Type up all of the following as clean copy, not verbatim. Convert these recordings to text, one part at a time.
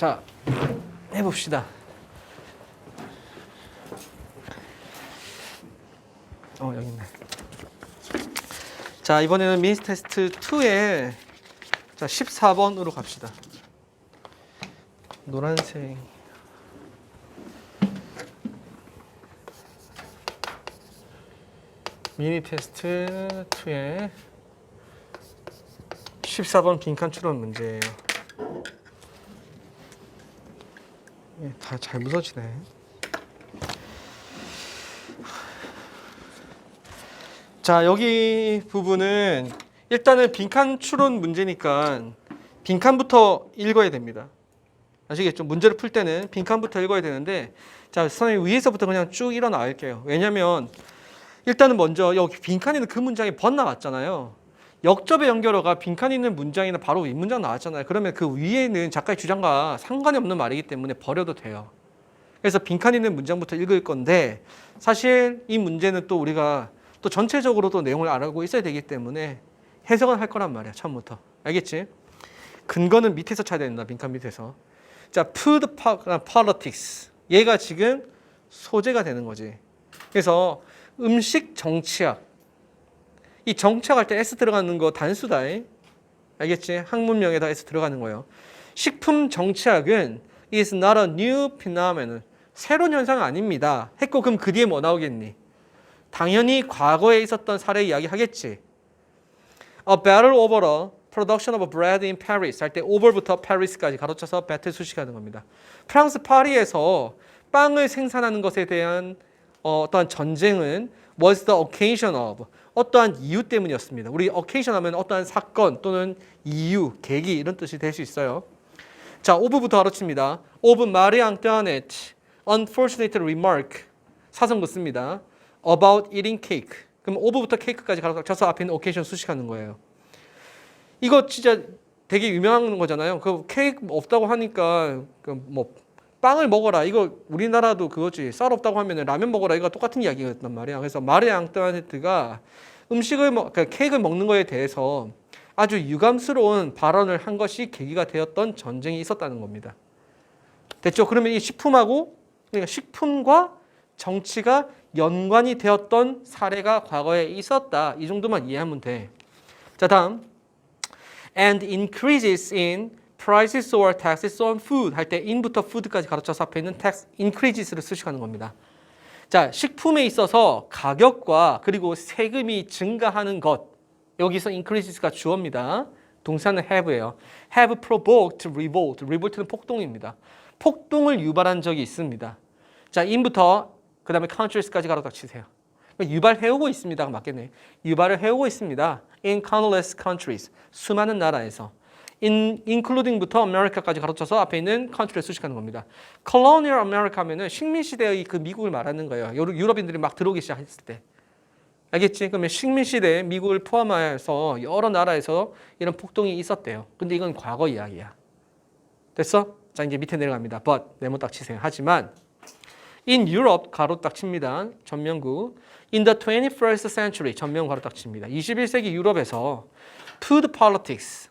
자, 해봅시다. 여기 있네. 자, 이번에는 미니 테스트 2에 자, 14번으로 갑시다. 노란색. 미니 테스트 2에 14번 빈칸 추론 문제예요. 다 잘 무서지네. 자, 여기 부분은 일단은 빈칸 추론 문제니까 빈칸부터 읽어야 됩니다. 아시겠죠? 문제를 풀 때는 빈칸부터 읽어야 되는데, 자, 선생님 위에서부터 그냥 쭉 일어나갈게요. 왜냐면 일단은 먼저 여기 빈칸에 있는 그 문장이 번 나왔잖아요. 역접의 연결어가 빈칸에 있는 문장이나 바로 윗문장 나왔잖아요. 그러면 그 위에 있는 작가의 주장과 상관이 없는 말이기 때문에 버려도 돼요. 그래서 빈칸에 있는 문장부터 읽을 건데, 사실 이 문제는 또 우리가 또 전체적으로 또 내용을 알고 있어야 되기 때문에 해석은 할 거란 말이야, 처음부터. 알겠지? 근거는 밑에서 찾아야 된다, 빈칸 밑에서. 자, food politics. 얘가 지금 소재가 되는 거지. 그래서 음식 정치학. 이 정치학할 때 S 들어가는 거 단수다. 알겠지? 학문명에다 S 들어가는 거예요. 식품 정치학은 is not a new phenomenon. 새로운 현상은 아닙니다. 했고, 그럼 그 뒤에 뭐 나오겠니? 당연히 과거에 있었던 사례 이야기 하겠지. A battle over the production of bread in Paris 할 때 over부터 Paris까지 가로쳐서 배틀 수식하는 겁니다. 프랑스 파리에서 빵을 생산하는 것에 대한 어떠한 전쟁은 was the occasion of 어떠한 이유 때문이었습니다. 우리 occasion 하면 어떠한 사건 또는 이유, 계기 이런 뜻이 될 수 있어요. 자, of부터 가로칩니다. of Marie Antoinette unfortunate remark 사성 붙습니다. about eating cake. 그럼 of부터 cake까지 가로쳐서 앞에 있는 occasion 수식하는 거예요. 이거 진짜 되게 유명한 거잖아요. 그 케이크 없다고 하니까 뭐 빵을 먹어라. 이거 우리나라도 그거지. 쌀 없다고 하면 라면 먹어라. 이거 똑같은 이야기였단 말이야. 그래서 마리 앙뚜아네트가 그러니까 케이크를 먹는 거에 대해서 아주 유감스러운 발언을 한 것이 계기가 되었던 전쟁이 있었다는 겁니다. 됐죠? 그러면 이 식품하고 그러니까 식품과 정치가 연관이 되었던 사례가 과거에 있었다. 이 정도만 이해하면 돼. 자, 다음. And increases in prices or taxes on food 할 때 in부터 food까지 가로쳐서 앞에 있는 tax increases를 수식하는 겁니다. 자, 식품에 있어서 가격과 그리고 세금이 증가하는 것. 여기서 increases가 주어입니다. 동사는 have예요. have provoked revolt. revolt는 폭동입니다. 폭동을 유발한 적이 있습니다. 자, in부터 그 다음에 countries까지 가로다 치세요. 유발해오고 있습니다가 맞겠네. 유발을 해오고 있습니다. In countless countries. 수많은 나라에서. including부터 America까지 가로쳐서 앞에 있는 country를 수식하는 겁니다. Colonial America 하면은 식민시대의 그 미국을 말하는 거예요. 유럽인들이 막 들어오기 시작했을 때. 알겠지? 그러면 식민시대 미국을 포함해서 여러 나라에서 이런 폭동이 있었대요. 근데 이건 과거 이야기야. 됐어? 자, 이제 밑에 내려갑니다. But 네모 딱 치세요. 하지만 In Europe 가로 딱 칩니다. 전면구. In the 21st century 전면 가로 딱 칩니다. 21세기 유럽에서 food politics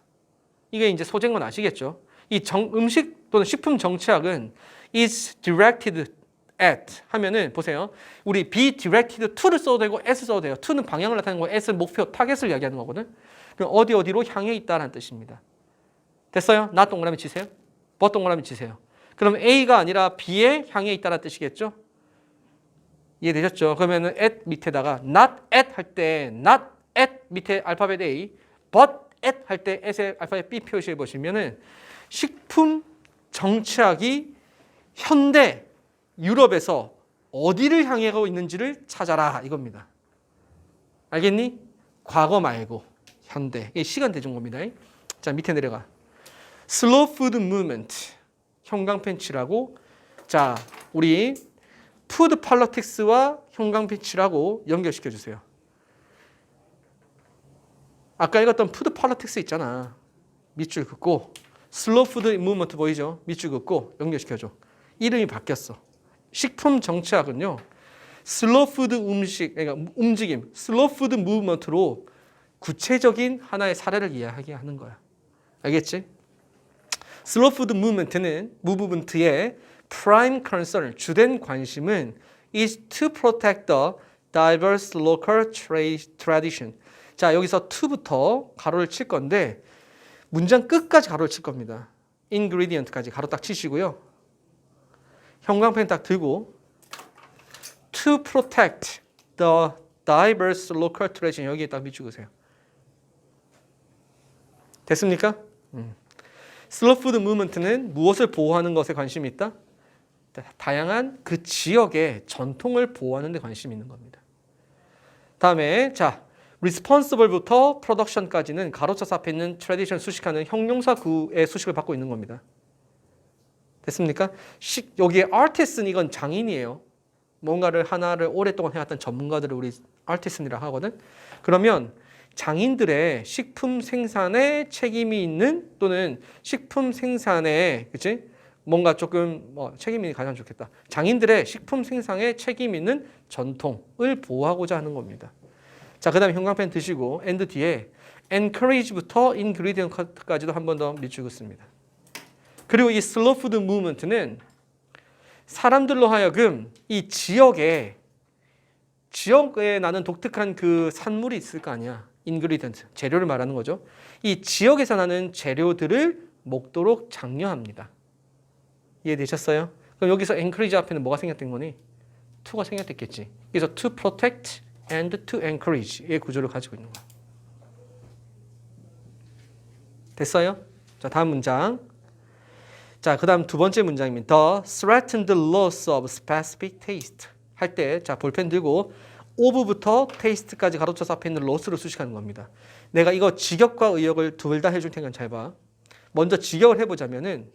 이게 이제 소재인 건 아시겠죠? 이 음식 또는 식품 정치학은 is directed at 하면은 보세요. 우리 be directed to를 써도 되고 s 써도 돼요. to는 방향을 나타내는 거, s 목표, 타겟을 이야기하는 거거든. 그럼 어디로 향해 있다라는 뜻입니다. 됐어요? 나 동그라미 치세요. but 동그라미 치세요. 그럼 A가 아니라 B에 향해 있다는 뜻이겠죠? 이해되셨죠? 그러면은 at 밑에다가 not at 할 때 not at 밑에 알파벳 A, but at 할 때 at의 알파벳 B 표시해 보시면은 식품 정치학이 현대 유럽에서 어디를 향해 가고 있는지를 찾아라 이겁니다. 알겠니? 과거 말고 현대. 이게 시간 대중어입니다. 자, 밑에 내려가. Slow food movement. 형광펜치라고. 자, 우리 푸드 팔러틱스와 형광펜치라고 연결시켜 주세요. 아까 읽었던 푸드 팔러틱스 있잖아. 밑줄 긋고 슬로우 푸드 무브먼트 보이죠? 밑줄 긋고 연결시켜 줘. 이름이 바뀌었어. 식품 정치학은요. 슬로우 푸드 음식, 그러니까 움직임, 슬로우 푸드 무브먼트로 구체적인 하나의 사례를 이야기하는 거야. 알겠지? Slow food 무브먼트의 prime concern, 주된 관심은 is to protect the diverse local tradition. 자, 여기서 to부터 가로를 칠 건데 문장 끝까지 가로를 칠 겁니다. ingredient까지 가로 딱 치시고요. 형광펜 딱 들고 to protect the diverse local tradition 여기에 딱 밑줄으세요. 됐습니까? 슬로우 푸드 무브먼트는 무엇을 보호하는 것에 관심이 있다? 다양한 그 지역의 전통을 보호하는 데 관심이 있는 겁니다. 다음에 자, responsible부터 production까지는 가로쳐서 앞에 있는 tradition 수식하는 형용사구의 수식을 받고 있는 겁니다. 됐습니까? 여기에 artisan 이건 장인이에요. 뭔가를 하나를 오랫동안 해왔던 전문가들을 우리 artisan이라 하거든. 그러면 장인들의 식품 생산에 책임이 있는 또는 식품 생산에 그치? 뭔가 조금 책임이 가장 좋겠다. 장인들의 식품 생산에 책임 있는 전통을 보호하고자 하는 겁니다. 자, 그다음에 형광펜 드시고 and 뒤에 encourage부터 ingredient까지도 한 번 더 밑줄 긋습니다. 그리고 이 슬로우 푸드 무브먼트는 사람들로 하여금 이 지역에 나는 독특한 그 산물이 있을 거 아니야. ingredient, 재료를 말하는 거죠. 이 지역에서 나는 재료들을 먹도록 장려합니다. 이해되셨어요? 그럼 여기서 encourage 앞에는 뭐가 생략된 거니? to가 생략됐겠지. 그래서 to protect and to encourage의 구조를 가지고 있는 거야. 됐어요? 자, 다음 문장. 자, 그 다음 두 번째 문장입니다. The threatened loss of specific taste 할 때, 자, 볼펜 들고 of부터 taste까지 가로쳐서 앞에 있는 loss를 수식하는 겁니다. 내가 이거 직역과 의역을 둘 다 해줄 테니까 잘 봐. 먼저 직역을 해보자면은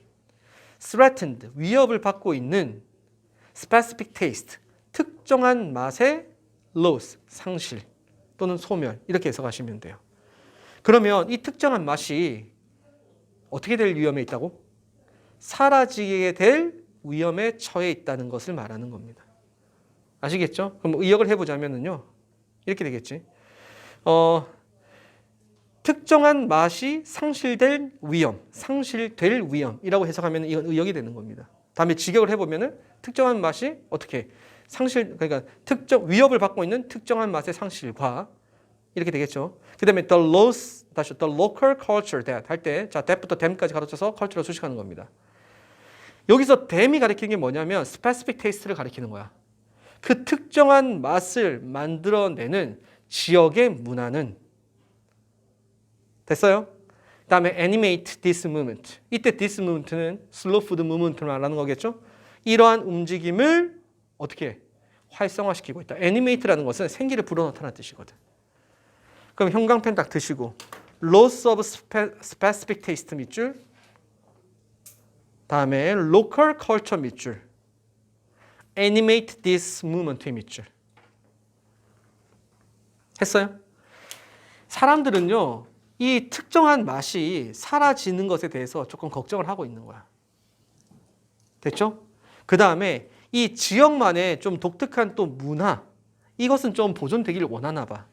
threatened, 위협을 받고 있는 specific taste, 특정한 맛의 loss, 상실 또는 소멸 이렇게 해석하시면 돼요. 그러면 이 특정한 맛이 어떻게 될 위험에 있다고? 사라지게 될 위험에 처해 있다는 것을 말하는 겁니다. 아시겠죠? 그럼 의역을 해보자면요 이렇게 되겠지. 특정한 맛이 상실될 위험이라고 해석하면 이건 의역이 되는 겁니다. 다음에 직역을 해보면은 특정한 맛이 어떻게 그러니까 위협을 받고 있는 특정한 맛의 상실과 이렇게 되겠죠. 그다음에 the local culture that 할 때, 자, that부터 them까지 가로쳐서 culture를 수식하는 겁니다. 여기서 them이 가리키는 게 뭐냐면 specific taste를 가리키는 거야. 그 특정한 맛을 만들어내는 지역의 문화는 됐어요? 그다음에 animate this movement. 이때 this movement는 slow food movement를 말하는 거겠죠? 이러한 움직임을 어떻게 활성화시키고 있다. animate라는 것은 생기를 불어넣다는 뜻이거든. 그럼 형광펜 딱 드시고 loss of specific taste 밑줄, 다음에 local culture 밑줄, animate this movement의 밑줄. 했어요? 사람들은요 이 특정한 맛이 사라지는 것에 대해서 조금 걱정을 하고 있는 거야. 됐죠? 그 다음에 이 지역만의 좀 독특한 또 문화, 이것은 좀 보존되기를 원하나 봐.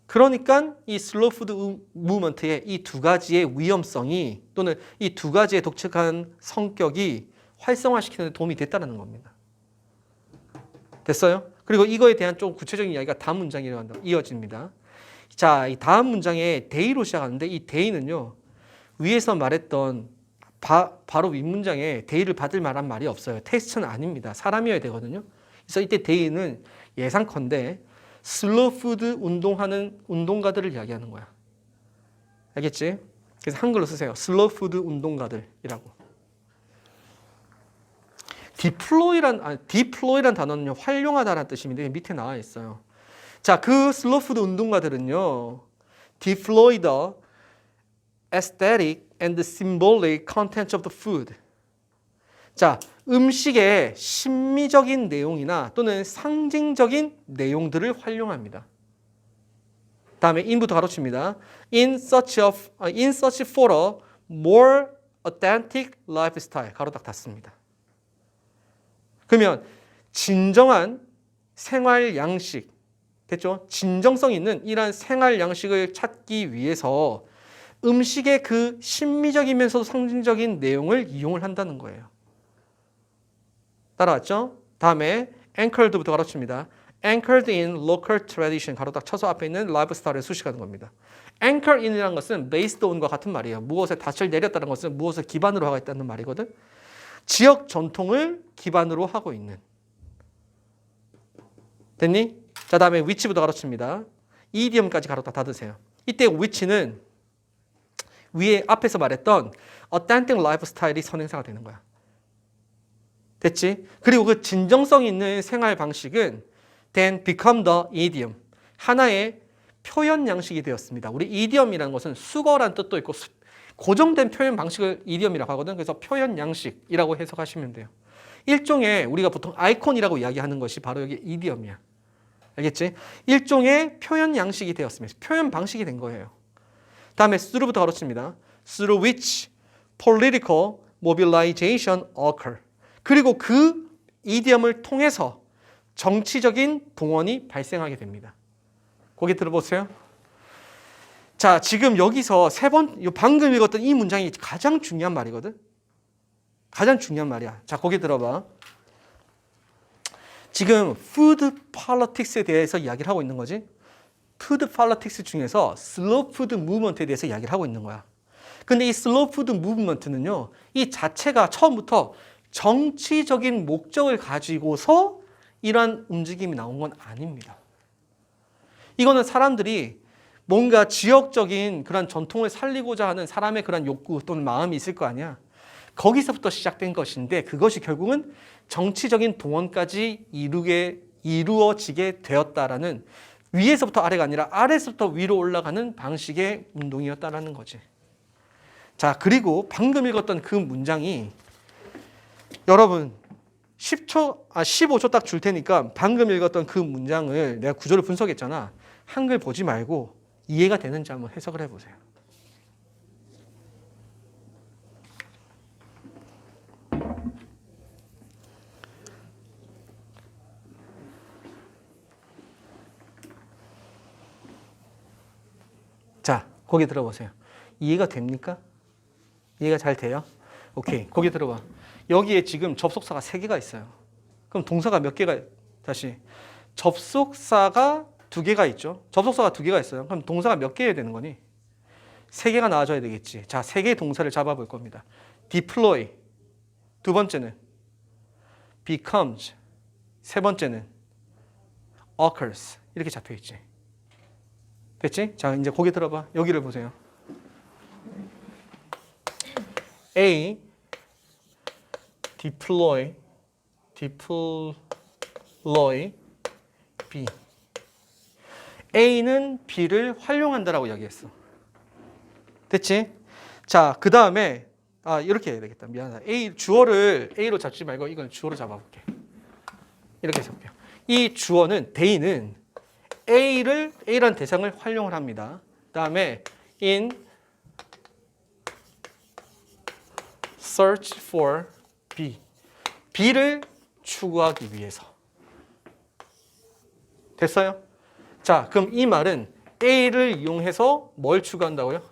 그러니까 이 슬로우 푸드 무브먼트의 이 두 가지의 위험성이 또는 이 두 가지의 독특한 성격이 활성화시키는 데 도움이 됐다는 겁니다. 됐어요? 그리고 이거에 대한 좀 구체적인 이야기가 다음 문장이라고 이어집니다. 자, 이 다음 문장에 데이로 시작하는데 이 데이는요 위에서 말했던 바로 윗문장에 데이를 받을 만한 말이 없어요. 테스트는 아닙니다. 사람이어야 되거든요. 그래서 이때 데이는 예상컨대 슬로우 푸드 운동하는 운동가들을 이야기하는 거야. 알겠지? 그래서 한글로 쓰세요. 슬로우 푸드 운동가들이라고. 디플로이란 단어는요 활용하다라는 뜻입니다. 밑에 나와 있어요. 자, 그 슬로우 푸드 운동가들은요 deploy the aesthetic and symbolic contents of the food. 자, 음식의 심미적인 내용이나 또는 상징적인 내용들을 활용합니다. 다음에 in부터 가로칩니다. in search for a more authentic lifestyle. 가로 딱 닫습니다. 그러면 진정한 생활 양식, 됐죠? 진정성 있는 이러한 생활 양식을 찾기 위해서 음식의 그 심미적이면서도 상징적인 내용을 이용을 한다는 거예요. 따라왔죠? 다음에 anchored부터 가로칩니다. anchored in local tradition 가로 딱 쳐서 앞에 있는 lifestyle에 수식하는 겁니다. anchor in이라는 것은 based on과 같은 말이에요. 무엇에 닻을 내렸다는 것은 무엇을 기반으로 하고 있다는 말이거든. 지역 전통을 기반으로 하고 있는. 됐니? 자, 다음에 which부터 가로칩니다. idiom까지 가로 다 닫으세요. 이때 which는 위에 앞에서 말했던 authentic lifestyle이 선행사가 되는 거야. 됐지? 그리고 그 진정성 있는 생활 방식은 then become the idiom. 하나의 표현 양식이 되었습니다. 우리 idiom이라는 것은 수거란 뜻도 있고 고정된 표현 방식을 idiom이라고 하거든. 그래서 표현 양식이라고 해석하시면 돼요. 일종의 우리가 보통 아이콘이라고 이야기하는 것이 바로 여기 idiom이야. 알겠지? 일종의 표현 양식이 되었습니다. 표현 방식이 된 거예요. 다음에 through부터 가로칩니다. through which political mobilization occur. 그리고 그 이디엄을 통해서 정치적인 동원이 발생하게 됩니다. 거기 들어보세요. 자, 지금 여기서 방금 읽었던 이 문장이 가장 중요한 말이거든. 가장 중요한 말이야. 자, 거기 들어봐. 지금 food politics에 대해서 이야기를 하고 있는 거지. food politics 중에서 slow food movement에 대해서 이야기를 하고 있는 거야. 근데 이 slow food movement는요, 이 자체가 처음부터 정치적인 목적을 가지고서 이러한 움직임이 나온 건 아닙니다. 이거는 사람들이 뭔가 지역적인 그런 전통을 살리고자 하는 사람의 그런 욕구 또는 마음이 있을 거 아니야. 거기서부터 시작된 것인데 그것이 결국은 정치적인 동원까지 이루어지게 되었다라는, 위에서부터 아래가 아니라 아래에서부터 위로 올라가는 방식의 운동이었다라는 거지. 자, 그리고 방금 읽었던 그 문장이 여러분 15초 딱 줄 테니까 방금 읽었던 그 문장을 내가 구조를 분석했잖아. 한글 보지 말고 이해가 되는지 한번 해석을 해보세요. 자, 거기 들어보세요. 이해가 됩니까? 이해가 잘 돼요? 오케이, 거기 들어봐. 여기에 지금 접속사가 3개가 있어요. 그럼 동사가 몇 개가, 다시. 접속사가 2개가 있죠. 접속사가 2개가 있어요. 그럼 동사가 몇 개여야 되는 거니? 3개가 나와줘야 되겠지. 자, 3개의 동사를 잡아볼 겁니다. deploy, 2번째는 becomes, 3번째는 occurs. 이렇게 잡혀있지. 됐지? 자, 이제 거기 들어봐. 여기를 보세요. A, deploy, B. A는 B를 활용한다라고 이야기했어. 됐지? 자, 그 다음에 이렇게 해야 되겠다. 미안하다. 주어를 A로 잡지 말고 이건 주어로 잡아볼게. 이렇게 잡게요. 이 주어는 Day는 A라는 대상을 활용을 합니다. 그 다음에 in search for B. B를 추구하기 위해서. 됐어요? 자, 그럼 이 말은 A를 이용해서 뭘 추구한다고요?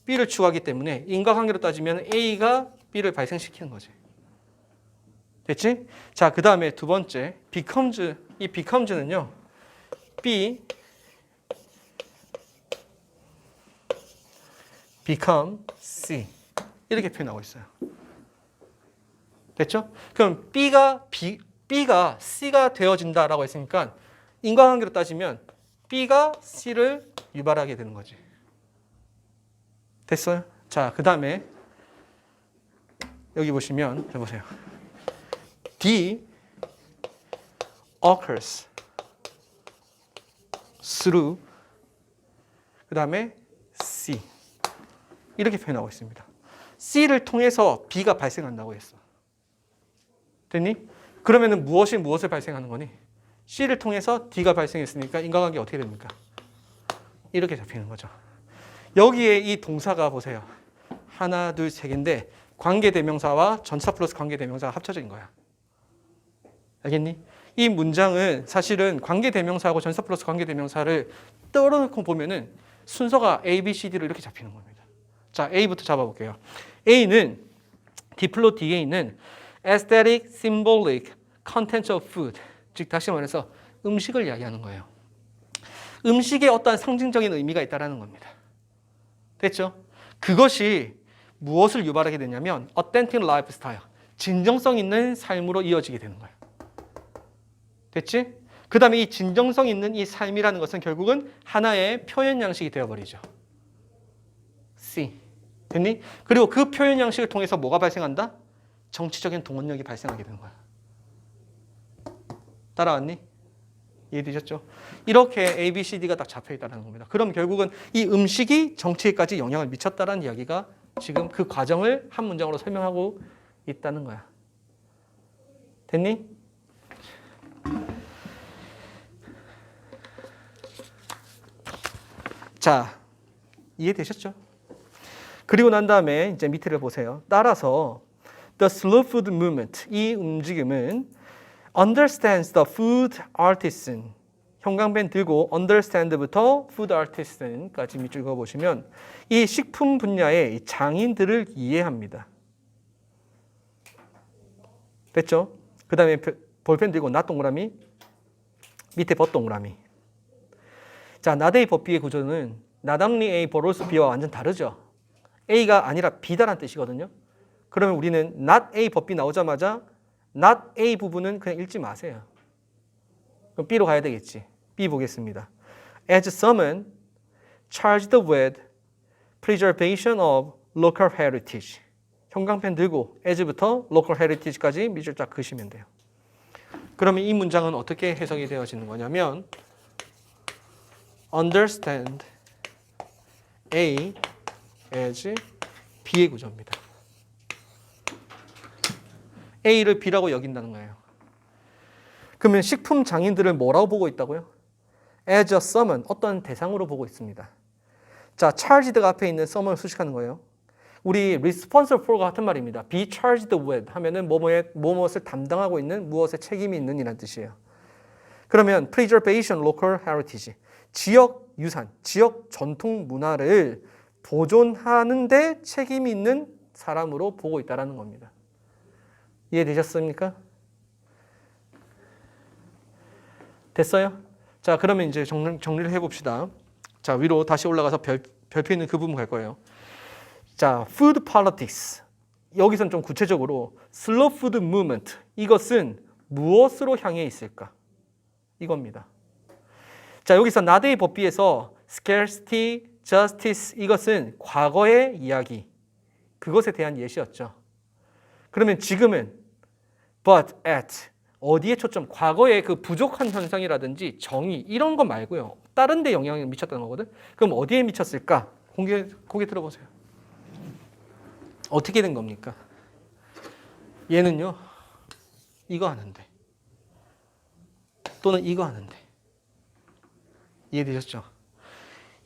B를 추구하기 때문에 인과관계로 따지면 A가 B를 발생시키는 거지. 됐지? 자, 그 다음에 2번째 becomes. 이 becomes는요, B become C 이렇게 표현하고 있어요. 됐죠? 그럼 B가 C가 되어진다라고 했으니까 인과관계로 따지면 B가 C를 유발하게 되는 거지. 됐어요? 자, 그 다음에 여기 보시면 보세요. D occurs through 그 다음에 C 이렇게 표현하고 있습니다. C를 통해서 B가 발생한다고 했어. 됐니? 그러면은 무엇을 발생하는 거니? C를 통해서 D가 발생했으니까 인과관계 어떻게 됩니까? 이렇게 잡히는 거죠. 여기에 이 동사가 보세요. 하나, 둘, 세 개인데 관계대명사와 전치사 플러스 관계대명사가 합쳐진 거야. 알겠니? 이 문장은 사실은 관계대명사하고 전치사 플러스 관계대명사를 떨어놓고 보면은 순서가 A, B, C, D로 이렇게 잡히는 겁니다. 자, A부터 잡아볼게요. A는 디플로 DA는 aesthetic, symbolic, content of food. 즉 다시 말해서 음식을 이야기하는 거예요. 음식에 어떠한 상징적인 의미가 있다는 겁니다. 됐죠? 그것이 무엇을 유발하게 되냐면 authentic lifestyle, 진정성 있는 삶으로 이어지게 되는 거예요. 됐지? 그 다음에 이 진정성 있는 이 삶이라는 것은 결국은 하나의 표현 양식이 되어버리죠. C. 됐니? 그리고 그 표현 양식을 통해서 뭐가 발생한다? 정치적인 동원력이 발생하게 되는 거야. 따라왔니? 이해되셨죠? 이렇게 A, B, C, D가 딱 잡혀있다는 겁니다. 그럼 결국은 이 음식이 정치에까지 영향을 미쳤다는 이야기가 지금 그 과정을 한 문장으로 설명하고 있다는 거야. 됐니? 자, 이해되셨죠? 그리고 난 다음에 이제 밑에를 보세요. 따라서 the slow food movement, 이 움직임은 understands the food artisan, 형광펜 들고 understand부터 food artisan까지 밑줄 그어보시면 이 식품 분야의 장인들을 이해합니다. 됐죠? 그 다음에 볼펜 들고 나 동그라미, 밑에 벗 동그라미. 자, not A but B의 구조는 not only A but also B와 완전 다르죠. A가 아니라 B다라는 뜻이거든요. 그러면 우리는 not A but B 나오자마자 not A 부분은 그냥 읽지 마세요. 그럼 B로 가야 되겠지. B 보겠습니다. As someone charged with preservation of local heritage. 형광펜 들고 as부터 local heritage까지 밑줄 쫙 그으시면 돼요. 그러면 이 문장은 어떻게 해석이 되어지는 거냐면 understand A as B의 구조입니다. A를 B라고 여긴다는 거예요. 그러면 식품 장인들을 뭐라고 보고 있다고요? as a someone, 어떤 대상으로 보고 있습니다. 자, charged가 앞에 있는 someone을 수식하는 거예요. 우리 responsible for가 같은 말입니다. be charged with 하면은 무엇을 담당하고 있는, 무엇에 책임이 있는 이라는 뜻이에요. 그러면 preservation local heritage, 지역 유산, 지역 전통 문화를 보존하는 데 책임이 있는 사람으로 보고 있다는 겁니다. 이해되셨습니까? 됐어요? 자, 그러면 이제 정리를 해봅시다. 자, 위로 다시 올라가서 별표 있는 그 부분 갈 거예요. 자, food politics. 여기선 좀 구체적으로 slow food movement. 이것은 무엇으로 향해 있을까? 이겁니다. 자, 여기서 not A but B에서 scarcity, justice 이것은 과거의 이야기. 그것에 대한 예시였죠. 그러면 지금은 but at 어디에 초점? 과거의 그 부족한 현상이라든지 정의 이런 거 말고요. 다른 데 영향을 미쳤다는 거거든. 그럼 어디에 미쳤을까? 고개 들어보세요. 어떻게 된 겁니까? 얘는요. 이거 하는데. 또는 이거 하는데. 이해되셨죠?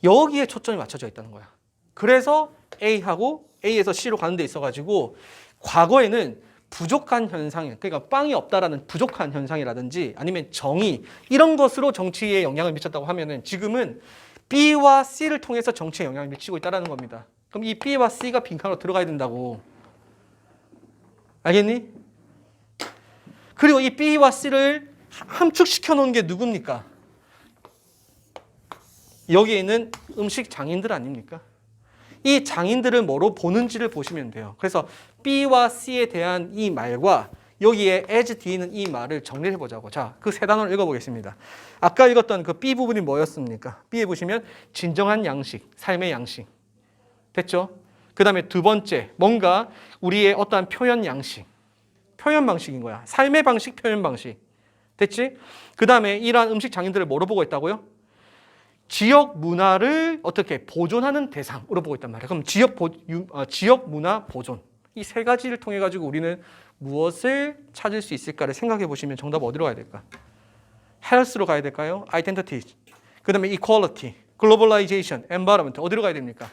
여기에 초점이 맞춰져 있다는 거야. 그래서 A하고 A에서 C로 가는 데 있어가지고 과거에는 부족한 현상, 그러니까 빵이 없다라는 부족한 현상이라든지 아니면 정의 이런 것으로 정치에 영향을 미쳤다고 하면은 지금은 B와 C를 통해서 정치에 영향을 미치고 있다는 겁니다. 그럼 이 B와 C가 빈칸으로 들어가야 된다고. 알겠니? 그리고 이 B와 C를 함축시켜 놓은 게 누굽니까? 여기에 있는 음식 장인들 아닙니까? 이 장인들을 뭐로 보는지를 보시면 돼요. 그래서 B와 C에 대한 이 말과 여기에 as 뒤에 있는 이 말을 정리해 보자고. 자, 그 세 단어를 읽어보겠습니다. 아까 읽었던 그 B 부분이 뭐였습니까? B에 보시면 진정한 양식, 삶의 양식. 됐죠? 그 다음에 두 번째, 뭔가 우리의 어떠한 표현 양식, 표현 방식인 거야. 삶의 방식, 표현 방식. 됐지? 그 다음에 이러한 음식 장인들을 뭐로 보고 있다고요? 지역 문화를 어떻게 보존하는 대상으로 보고 있단 말이에요. 그럼 지역 문화 보존. 이 세 가지를 통해 가지고 우리는 무엇을 찾을 수 있을까를 생각해 보시면 정답 어디로 가야 될까? health로 가야 될까요? identity. 그 다음에 equality, globalization, environment. 어디로 가야 됩니까?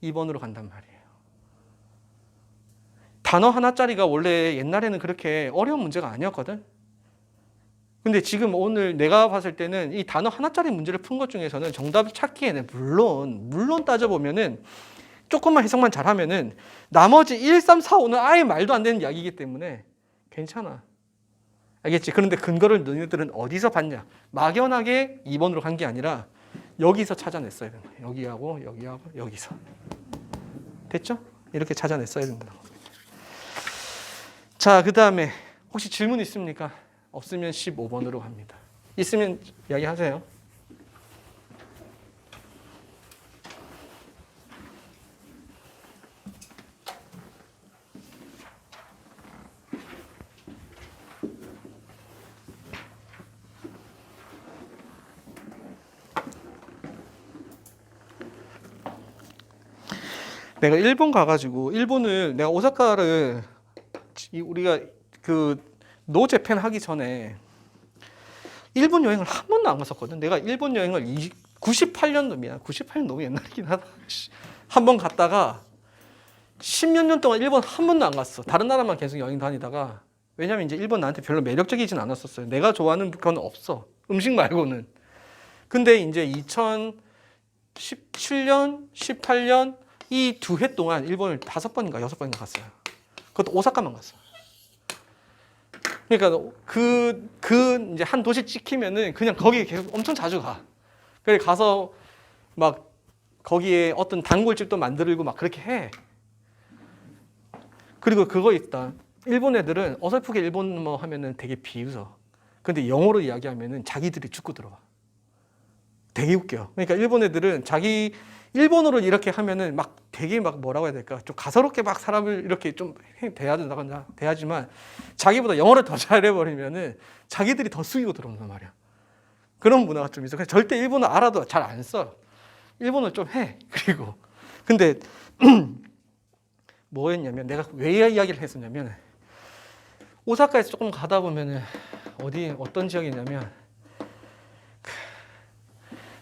2번으로 간단 말이에요. 단어 하나짜리가 원래 옛날에는 그렇게 어려운 문제가 아니었거든. 근데 지금 오늘 내가 봤을 때는 이 단어 하나짜리 문제를 푼 것 중에서는 정답을 찾기에는 물론 따져보면은 조금만 해석만 잘하면은 나머지 1, 3, 4, 5는 아예 말도 안 되는 이야기이기 때문에 괜찮아. 알겠지? 그런데 근거를 너희들은 어디서 봤냐? 막연하게 2번으로 간 게 아니라 여기서 찾아냈어야 되는 거야. 여기하고 여기하고 여기서. 됐죠? 이렇게 찾아냈어야 된다. 자, 그 다음에 혹시 질문 있습니까? 없으면 15번으로 갑니다. 있으면 이야기하세요. 내가 일본 가가지고 일본을 내가 오사카를 우리가 그 노제팬 하기 전에 일본 여행을 한 번도 안 갔었거든. 내가 일본 여행을 98년도면 98년 너무 옛날이긴 하다. 한 번 갔다가 10몇 년 동안 일본 한 번도 안 갔어. 다른 나라만 계속 여행 다니다가 왜냐면 이제 일본 나한테 별로 매력적이진 않았었어요. 내가 좋아하는 건 없어. 음식 말고는. 근데 이제 2017년, 18년 이 2해 동안 일본을 5번인가 6번인가 갔어요. 그것도 오사카만 갔어요. 그러니까 이제 한 도시 찍히면은 그냥 거기에 계속 엄청 자주 가. 그래 가서 막 거기에 어떤 단골집도 만들고 막 그렇게 해. 그리고 그거 있다. 일본 애들은 어설프게 일본어 하면은 되게 비웃어. 근데 영어로 이야기하면은 자기들이 죽고 들어와. 되게 웃겨. 그러니까 일본 애들은 자기 일본어로 이렇게 하면은 막 되게 막 뭐라고 해야 될까? 좀 가소롭게 막 사람을 이렇게 좀 대하지만 자기보다 영어를 더 잘해버리면은 자기들이 더 숙이고 들어온단 말이야. 그런 문화가 좀 있어. 그래서 절대 일본어 알아도 잘 안 써. 일본어 좀 해. 그리고 근데 뭐였냐면 내가 왜 이야기를 했었냐면 오사카에서 조금 가다 보면은 어떤 지역이냐면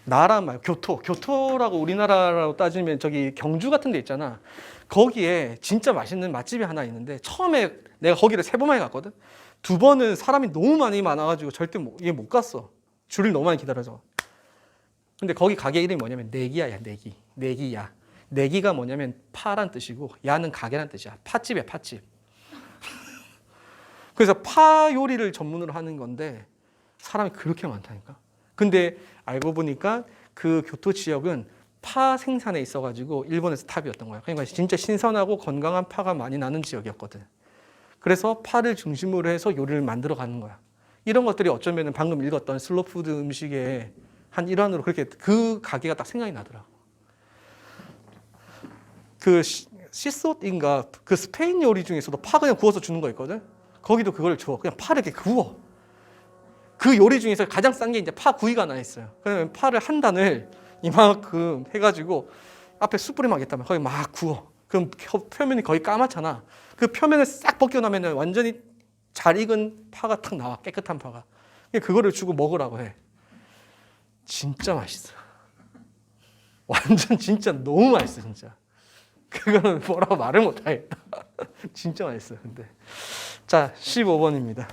나라 말고 교토라고 우리나라로 따지면 저기 경주 같은 데 있잖아. 거기에 진짜 맛있는 맛집이 하나 있는데 처음에 내가 거기를 3번 갔거든. 2번은 사람이 너무 많아가지고 절대 못 갔어. 줄을 너무 많이 기다려서. 근데 거기 가게 이름이 뭐냐면 내기야야. 내기야. 내기가 뭐냐면 파란 뜻이고 야는 가게란 뜻이야. 팥집이야, 팥집. 그래서 파 요리를 전문으로 하는 건데 사람이 그렇게 많다니까. 근데 알고 보니까 그 교토 지역은 파 생산에 있어가지고 일본에서 탑이었던 거야. 그러니까 진짜 신선하고 건강한 파가 많이 나는 지역이었거든. 그래서 파를 중심으로 해서 요리를 만들어 가는 거야. 이런 것들이 어쩌면 방금 읽었던 슬로푸드 음식의 한 일환으로 그렇게 그 가게가 딱 생각이 나더라고. 그 시소인가 그 스페인 요리 중에서도 파 그냥 구워서 주는 거 있거든. 거기도 그걸 줘. 그냥 파를 이렇게 구워. 그 요리 중에서 가장 싼 게 이제 파 구이가 하나 있어요. 그러면 파를 한 단을 이만큼 해가지고 앞에 숯불에 막 있다면 거기 막 구워. 그럼 표면이 거의 까맣잖아. 그 표면을 싹 벗겨나면 완전히 잘 익은 파가 탁 나와. 깨끗한 파가. 그거를 주고 먹으라고 해. 진짜 맛있어. 완전 진짜 너무 맛있어 진짜. 그거는 뭐라고 말을 못하겠다. 진짜 맛있어. 근데 자 15번입니다.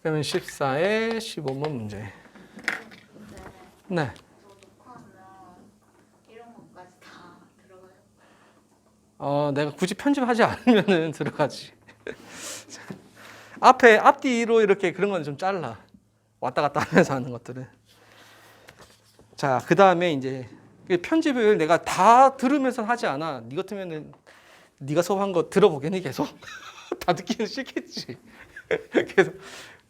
그러면 14에 15번 문제. 네. 이런 것까지 다 들어가요? 내가 굳이 편집하지 않으면은 들어가지. 앞뒤로 이렇게 그런 건 좀 잘라. 왔다 갔다 하면서 하는 것들은. 자, 그 다음에 이제 편집을 내가 다 들으면서 하지 않아. 네 같으면은 네가 수업한 거 들어보겠니 계속? 다 듣기는 싫겠지. 계속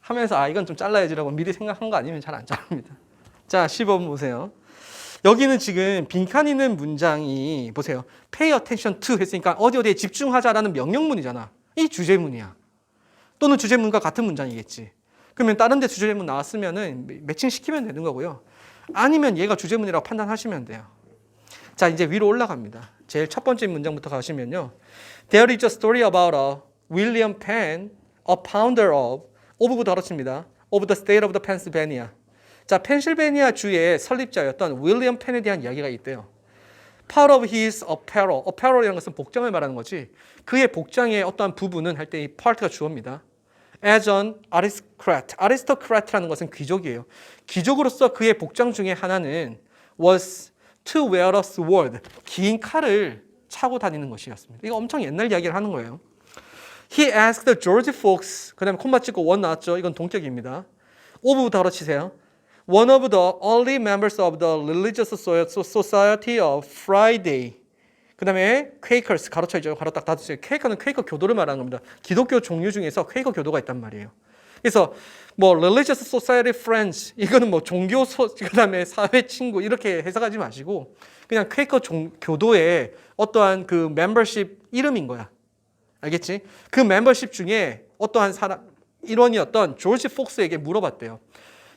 하면서 이건 좀 잘라야지라고 미리 생각한 거 아니면 잘 안 자릅니다. 자, 15번 보세요. 여기는 지금 빈칸 있는 문장이 보세요. Pay attention to 했으니까 어디에 집중하자라는 명령문이잖아. 이 주제문이야. 또는 주제문과 같은 문장이겠지. 그러면 다른 데 주제문 나왔으면은 매칭시키면 되는 거고요. 아니면 얘가 주제문이라고 판단하시면 돼요. 자, 이제 위로 올라갑니다. 제일 첫 번째 문장부터 가시면요. There is a story about a William Penn, a founder of부터 알아칩니다. of the state of the Pennsylvania. 자, 펜실베니아 주의 설립자였던 윌리엄 펜에 대한 이야기가 있대요. Part of his apparel. apparel이라는 것은 복장을 말하는 거지. 그의 복장의 어떠한 부분은 할 때 이 part가 주어입니다. as an aristocrat. aristocrat라는 것은 귀족이에요. 귀족으로서 그의 복장 중에 하나는 was to wear a sword. 긴 칼을 차고 다니는 것이었습니다. 이거 엄청 옛날 이야기를 하는 거예요. He asked George Fox. 그 다음에 콤마 찍고 원 나왔죠. 이건 동격입니다. of 달아 치세요. One of the early members of the religious society of Friday. 그 다음에 Quakers 가로 쳐있죠. 가로 딱 닫으세요. 퀘이커는 퀘이커 교도를 말하는 겁니다. 기독교 종류 중에서 퀘이커 교도가 있단 말이에요. 그래서 뭐 religious society friends 이거는 뭐 종교 그 다음에 사회 친구 이렇게 해석하지 마시고 그냥 퀘이커 교도의 어떠한 그 멤버십 이름인 거야. 알겠지? 그 멤버십 중에 어떠한 사람 일원이었던 조지 폭스에게 물어봤대요.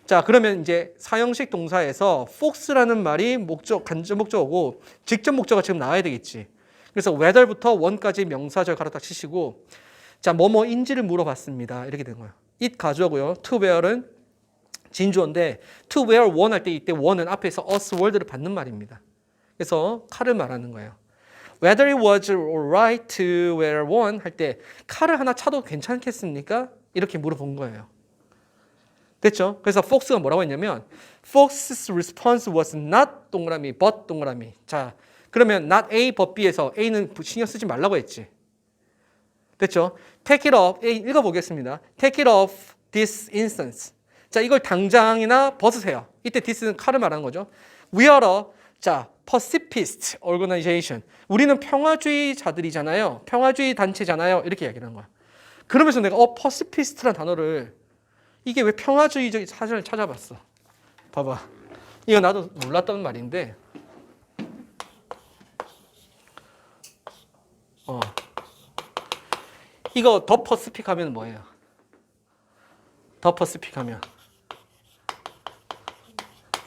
자, 그러면 이제 사형식 동사에서 폭스라는 말이 목적, 간접 목적어고 직접 목적어가 지금 나와야 되겠지. 그래서 whether부터 원까지 명사절 가로 딱 치시고 자, 뭐뭐인지를 물어봤습니다. 이렇게 된 거예요. it 가주어고요. to wear은 진주어인데 to wear one 할 때 이때 one은 앞에서 us word를 받는 말입니다. 그래서 칼을 말하는 거예요. Whether it was right to wear one 할 때 칼을 하나 차도 괜찮겠습니까? 이렇게 물어본 거예요. 됐죠? 그래서 폭스가 뭐라고 했냐면 Fox's response was not 동그라미 but 동그라미. 자, 그러면 not A but B에서 A는 신경 쓰지 말라고 했지. 됐죠? Take it off. A 읽어보겠습니다. Take it off this instance. 자, 이걸 당장이나 벗으세요. 이때 this는 칼을 말하는 거죠. We are a 자, pacifist organization. 우리는 평화주의자들이잖아요. 평화주의 단체잖아요. 이렇게 얘기를 하는 거야. 그러면서 내가 pacifist라는 단어를 이게 왜 평화주의적 사전을 찾아봤어. 봐봐. 이거 나도 몰랐던 말인데 이거 더 퍼시픽 하면 뭐예요? 더 퍼시픽 하면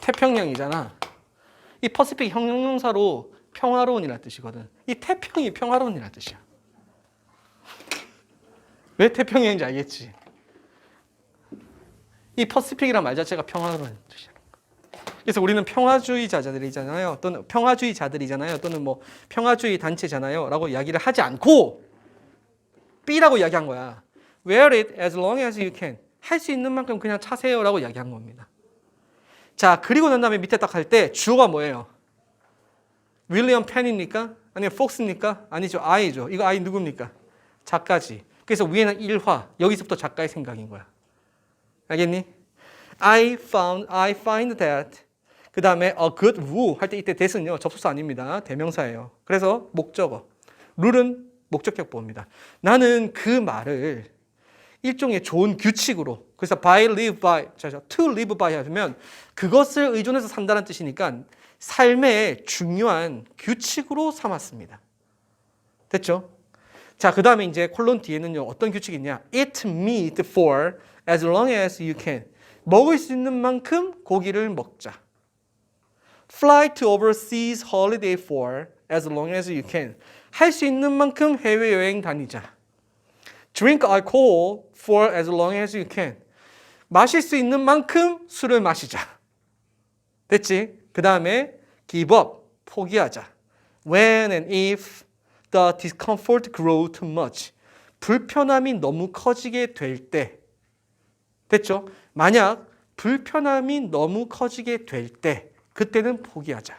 태평양이잖아. 이 퍼시픽 형용사로 평화로운이라는 뜻이거든. 이 태평이 평화로운이라는 뜻이야. 왜 태평양인지 알겠지? 이 퍼시픽이란 말 자체가 평화로운 뜻이야. 그래서 우리는 평화주의자들이잖아요. 또는 평화주의자들이잖아요. 또는 뭐 평화주의 단체잖아요. 라고 이야기를 하지 않고 B라고 이야기한 거야. Wear it as long as you can. 할 수 있는 만큼 그냥 차세요. 라고 이야기한 겁니다. 자, 그리고 난 다음에 밑에 딱 할 때 주어가 뭐예요? 윌리엄 펜입니까? 아니면 폭스입니까? 아니죠. I죠. 이거 I 누굽니까? 작가지. 그래서 위에는 일화. 여기서부터 작가의 생각인 거야. 알겠니? I find that. 그 다음에 a good woo 할 때 이때 that은요. 접속사 아닙니다. 대명사예요. 그래서 목적어. 룰은 목적격 보호입니다. 나는 그 말을 일종의 좋은 규칙으로 그래서 by live by to live by 하면 그것을 의존해서 산다는 뜻이니까 삶의 중요한 규칙으로 삼았습니다. 됐죠? 자, 그 다음에 이제 콜론 뒤에는요. 어떤 규칙이 있냐? Eat meat for as long as you can. 먹을 수 있는 만큼 고기를 먹자. Fly to overseas holiday for as long as you can. 할 수 있는 만큼 해외여행 다니자. Drink alcohol for as long as you can. 마실 수 있는 만큼 술을 마시자. 됐지? 그 다음에 give up, 포기하자. When and if the discomfort grow too much. 불편함이 너무 커지게 될 때. 됐죠? 만약 불편함이 너무 커지게 될 때, 그때는 포기하자.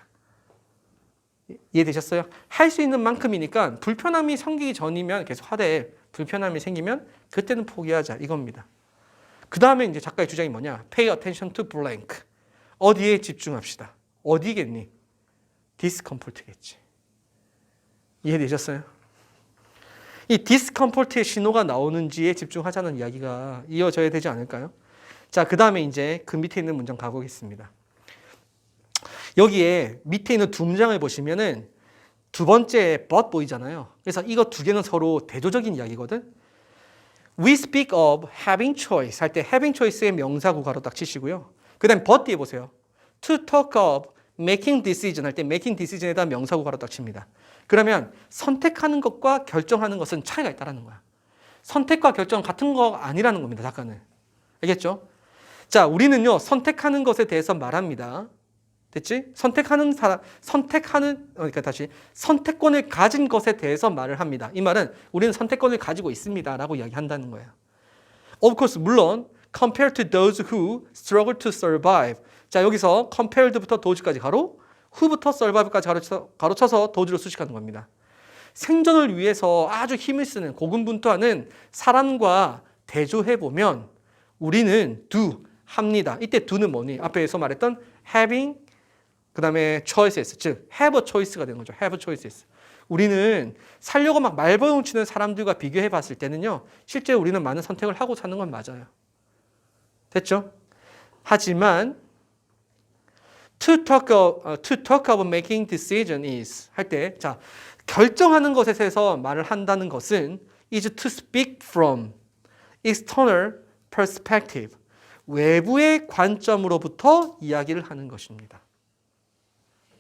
이해되셨어요? 할 수 있는 만큼이니까 불편함이 생기기 전이면 계속 하되 불편함이 생기면 그때는 포기하자 이겁니다. 그 다음에 이제 작가의 주장이 뭐냐? Pay attention to blank. 어디에 집중합시다. 어디겠니? discomfort겠지. 이해되셨어요? 이 discomfort의 신호가 나오는지에 집중하자는 이야기가 이어져야 되지 않을까요? 자, 그 다음에 이제 그 밑에 있는 문장 가보겠습니다. 여기에 밑에 있는 두 문장을 보시면은 두 번째 but 보이잖아요. 그래서 이거 두 개는 서로 대조적인 이야기거든. We speak of having choice 할 때 having choice의 명사구 가로 딱 치시고요. 그 다음에 but 뒤에 보세요. To talk of making decision 할 때 making decision에다 명사구 가로 딱 칩니다. 그러면 선택하는 것과 결정하는 것은 차이가 있다는 거야. 선택과 결정 같은 거 아니라는 겁니다. 작가는. 알겠죠? 자, 우리는요. 선택하는 것에 대해서 말합니다. 됐지? 그러니까 다시 선택권을 가진 것에 대해서 말을 합니다. 이 말은 우리는 선택권을 가지고 있습니다라고 이야기한다는 거예요. Of course, 물론 compared to those who struggle to survive. 자, 여기서 compared부터 doge까지 가로, who부터 survive까지 가로쳐서 doge로 수식하는 겁니다. 생존을 위해서 아주 힘을 쓰는 고군분투하는 사람과 대조해보면 우리는 do, 합니다. 이때 do는 뭐니? 앞에서 말했던 having, 그 다음에 choices, 즉 have a choice가 되는 거죠. have a choices. 우리는 살려고 막 말벌용 치는 사람들과 비교해 봤을 때는요, 실제 우리는 많은 선택을 하고 사는 건 맞아요. 됐죠? 하지만 to talk of making decision is 할 때, 자, 결정하는 것에 대해서 말을 한다는 것은 is to speak from external perspective. 외부의 관점으로부터 이야기를 하는 것입니다.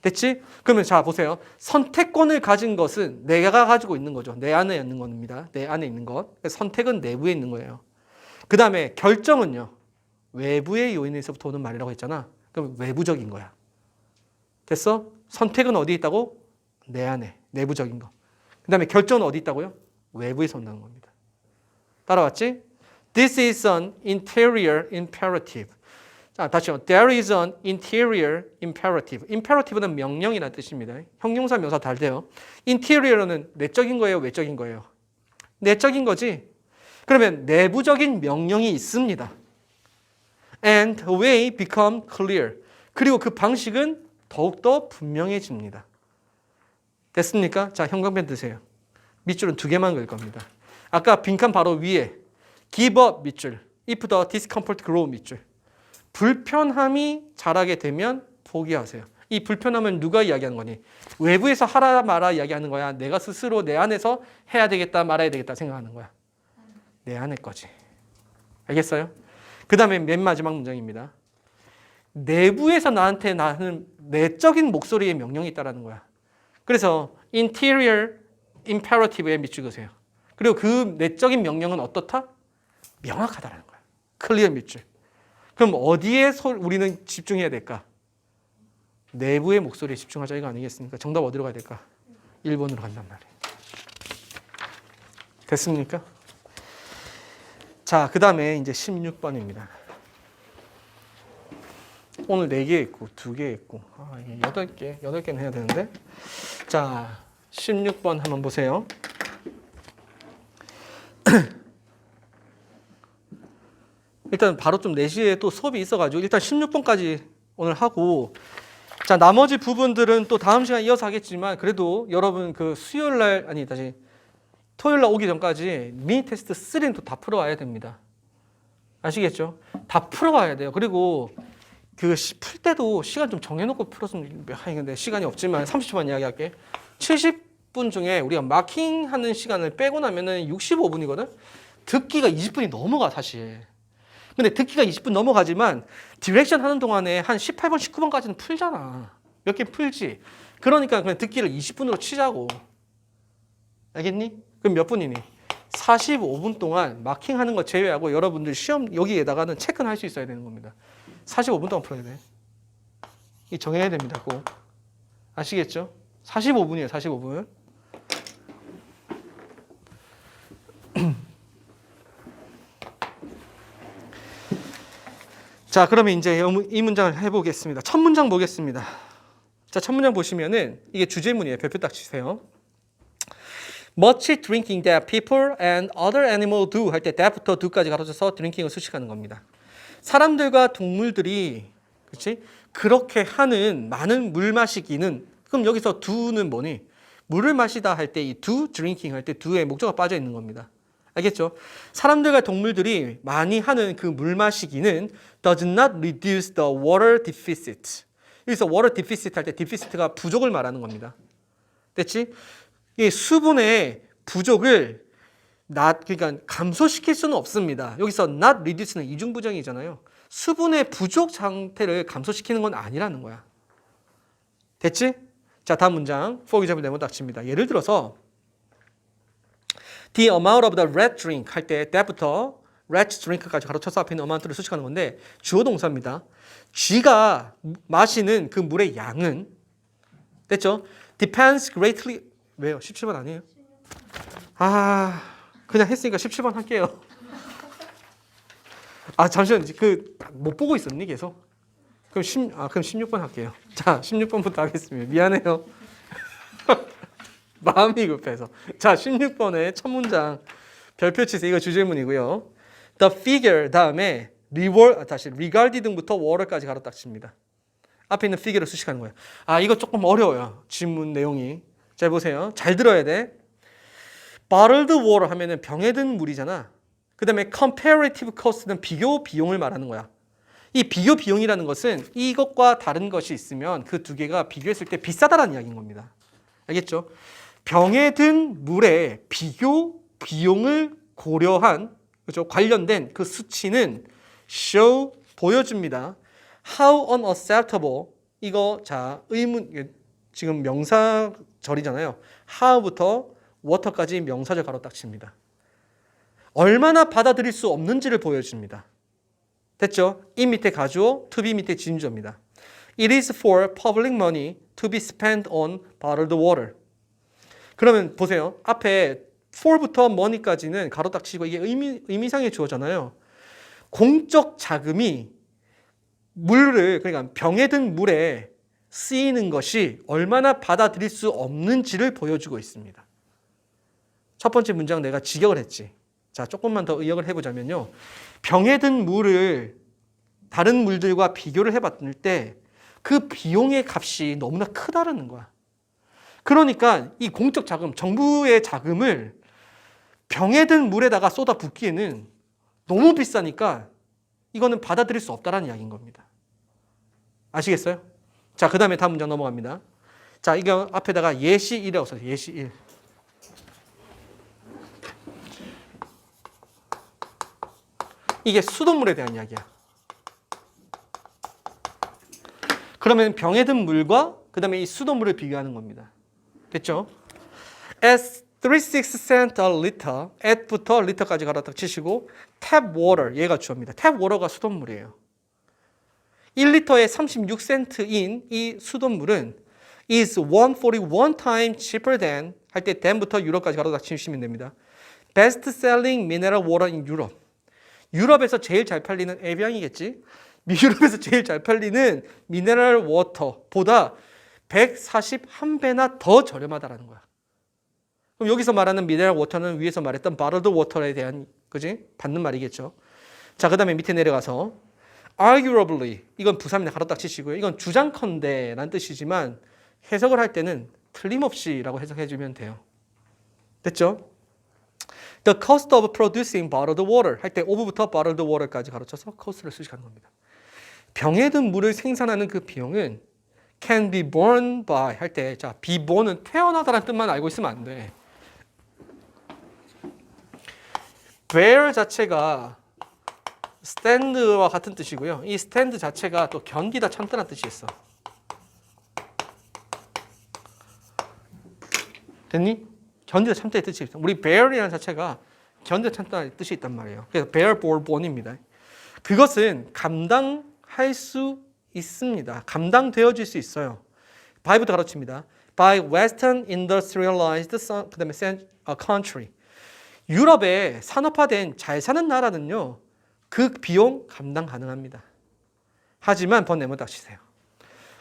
됐지? 그러면 자, 보세요. 선택권을 가진 것은 내가 가지고 있는 거죠. 내 안에 있는 겁니다. 내 안에 있는 것. 선택은 내부에 있는 거예요. 그 다음에 결정은요, 외부의 요인에서부터 오는 말이라고 했잖아. 그럼 외부적인 거야. 됐어? 선택은 어디 있다고? 내 안에. 내부적인 거. 그 다음에 결정은 어디 있다고요? 외부에서 온다는 겁니다. 따라왔지? This is an interior imperative. 자, 다시요. There is an interior imperative. imperative는 명령이라는 뜻입니다. 형용사, 명사 다 돼요. interior는 내적인 거예요? 외적인 거예요? 내적인 거지. 그러면 내부적인 명령이 있습니다. And the way become clear. 그리고 그 방식은 더욱더 분명해집니다. 됐습니까? 자, 형광펜 드세요. 밑줄은 2개만 그릴 겁니다. 아까 빈칸 바로 위에 give up 밑줄, if the discomfort grow 밑줄. 불편함이 자라게 되면 포기하세요. 이 불편함을 누가 이야기하는 거니? 외부에서 하라 마라 이야기하는 거야? 내가 스스로 내 안에서 해야 되겠다 말아야 되겠다 생각하는 거야? 내 안에 거지. 알겠어요? 그 다음에 맨 마지막 문장입니다. 내부에서 나한테 나는 내적인 목소리의 명령이 있다라는 거야. 그래서 interior imperative에 밑줄 그으세요. 그리고 그 내적인 명령은 어떻다? 명확하다라는 거야. 클리어 밑줄. 그럼 어디에 우리는 집중해야 될까? 내부의 목소리에 집중하자 이거 아니겠습니까? 정답 어디로 가야 될까? 1번으로 간단 말이에요. 됐습니까? 자, 그 다음에 이제 16번입니다. 오늘 4개 있고 2개 있고 8개는 해야 되는데. 자, 16번 한번 보세요. 일단 바로 좀 4시에 또 수업이 있어가지고 일단 16번까지 오늘 하고, 자, 나머지 부분들은 또 다음 시간 이어서 하겠지만 그래도 여러분 그 수요일날 토요일날 오기 전까지 미니 테스트 3는 또 다 풀어와야 됩니다. 아시겠죠? 다 풀어와야 돼요. 그리고 그 풀 때도 시간 좀 정해놓고 풀었으면 하는데 시간이 없지만 30초만 이야기할게. 70분 중에 우리가 마킹하는 시간을 빼고 나면은 65분이거든? 듣기가 20분이 넘어가 사실. 근데 듣기가 20분 넘어가지만 디렉션 하는 동안에 한 18번, 19번까지는 풀잖아. 몇 개 풀지. 그러니까 그냥 듣기를 20분으로 치자고. 알겠니? 그럼 몇 분이니? 45분 동안 마킹하는 거 제외하고 여러분들 시험 여기에다가는 체크는 할 수 있어야 되는 겁니다. 45분 동안 풀어야 돼. 이 정해야 됩니다. 꼭. 아시겠죠? 45분이에요. 45분. 자, 그러면 이제 이 문장을 해보겠습니다. 첫 문장 보겠습니다. 자, 첫 문장 보시면은 이게 주제문이에요. 별표 딱 치세요. Much drinking that people and other animals do 할 때 that부터 do까지 가로쳐서 drinking을 수식하는 겁니다. 사람들과 동물들이 그렇지? 그렇게 하는 많은 물 마시기는, 그럼 여기서 do는 뭐니? 물을 마시다 할 때 이 do, drinking 할 때 do에 목적어가 빠져 있는 겁니다. 알겠죠? 사람들과 동물들이 많이 하는 그 물 마시기는 does not reduce the water deficit. 여기서 water deficit 할 때 deficit가 부족을 말하는 겁니다. 됐지? 이 수분의 부족을 그러니까 감소시킬 수는 없습니다. 여기서 not reduce는 이중부정이잖아요. 수분의 부족 상태를 감소시키는 건 아니라는 거야. 됐지? 자, 다음 문장. for example 네모 딱 칩니다. 예를 들어서 the amount of the red drink 할 때 that부터 red drink까지 가로쳐서 앞에 있는 amount를 수식하는 건데 주어 동사입니다. 쥐가 마시는 그 물의 양은 됐죠? depends greatly. 왜요? 17번 아니에요? 그냥 했으니까 17번 할게요. 아 잠시만 그 못 보고 있었니 계속? 그럼 16번 할게요. 자 16번부터 하겠습니다. 미안해요. 마음이 급해서. 자 16번의 첫 문장 별표 치세요. 이거 주제문이고요. The figure 다음에 다시 regard이 등부터 water까지 가로 딱 칩니다. 앞에 있는 figure를 수식하는 거예요. 아 이거 조금 어려워요. 질문 내용이. 잘 보세요. 잘 들어야 돼. bottled water 하면은 병에 든 물이잖아. 그 다음에 comparative cost는 비교 비용을 말하는 거야. 이 비교 비용이라는 것은 이것과 다른 것이 있으면 그 두 개가 비교했을 때 비싸다라는 이야기인 겁니다. 알겠죠? 병에 든 물의 비교 비용을 고려한 그죠? 관련된 그 수치는 show 보여줍니다. How unacceptable 이거 자 의문 지금 명사절이잖아요. how부터 water까지 명사절 가로 딱 칩니다. 얼마나 받아들일 수 없는지를 보여줍니다. 됐죠? 이 밑에 가주어, to be 밑에 진주어입니다. It is for public money to be spent on bottled water. 그러면 보세요. 앞에 for부터 money까지는 가로 딱 치고 이게 의미상의 주어잖아요. 공적 자금이 물을 그러니까 병에 든 물에 쓰이는 것이 얼마나 받아들일 수 없는지를 보여주고 있습니다. 첫 번째 문장 내가 직역을 했지. 자, 조금만 더 의역을 해보자면요. 병에 든 물을 다른 물들과 비교를 해봤을 때 그 비용의 값이 너무나 크다라는 거야. 그러니까 이 공적 자금, 정부의 자금을 병에 든 물에다가 쏟아 붓기에는 너무 비싸니까 이거는 받아들일 수 없다라는 이야기인 겁니다. 아시겠어요? 자, 그 다음에 다음 문장 넘어갑니다. 자, 이거 앞에다가 예시 1이라고 써요. 예시 1. 이게 수돗물에 대한 이야기야. 그러면 병에 든 물과 그 다음에 이 수돗물을 비교하는 겁니다. 됐죠? At 36 cents a liter, at부터 리터까지 갈아딱 치시고 tap water, 얘가 주어입니다. tap water가 수돗물이에요. 1리터에 36센트인 이 수돗물은 is 141 times cheaper than 할 때 than부터 유럽까지 갈아딱 치시면 됩니다. Best selling mineral water in Europe. 유럽에서 제일 잘 팔리는 에비앙이겠지? 유럽에서 제일 잘 팔리는 미네랄 워터보다 141배나 더 저렴하다라는 거야. 그럼 여기서 말하는 미네랄 워터는 위에서 말했던 bottled water에 대한 그지? 받는 말이겠죠. 자, 그다음에 밑에 내려가서 arguably 이건 부사입니다. 가로 딱 치시고요. 이건 주장컨대라는 뜻이지만 해석을 할 때는 틀림없이라고 해석해 주면 돼요. 됐죠? The cost of producing bottled water 할 때 of부터 bottled water까지 가로쳐서 cost를 수식하는 겁니다. 병에 든 물을 생산하는 그 비용은 can be borne by 할 때 자, be born은 태어나다라는 뜻만 알고 있으면 안 돼. bear 자체가 stand와 같은 뜻이고요. 이 stand 자체가 또 견디다 참다라는 뜻이 있어. 됐니? 견디다 참다의 뜻이 있어. 우리 bear이라는 자체가 견디다 참다의 뜻이 있단 말이에요. 그래서 bear, bore, borne입니다. 그것은 감당할 수 있습니다. 감당되어질 수 있어요. by부터 가로칩니다. by Western industrialized 그다음에 country. 유럽의 산업화된 잘 사는 나라는요. 그 비용 감당 가능합니다. 하지만 번네모 딱 치세요.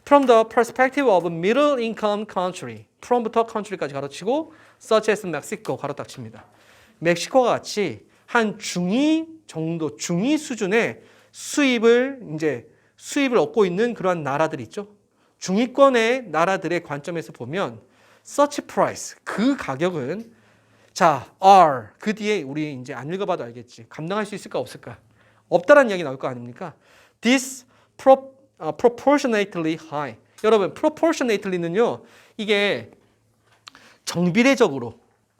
From the perspective of middle income country. from부터 country까지 가로치고 such as Mexico 가로 딱 칩니다. 멕시코와 같이 한 중위 정도, 중위 수준의 수입을 얻고 있는 그러한 나라들 있죠. 중위권의 나라들의 관점에서 보면 such price 그 가격은 자, are 그 뒤에 우리 이제 안 읽어봐도 알겠지. 감당할 수 있을까 없을까? 없다라는 이야기 나올 거 아닙니까? This proportionately high. 여러분, proportionately는요. 이게 정비례적으로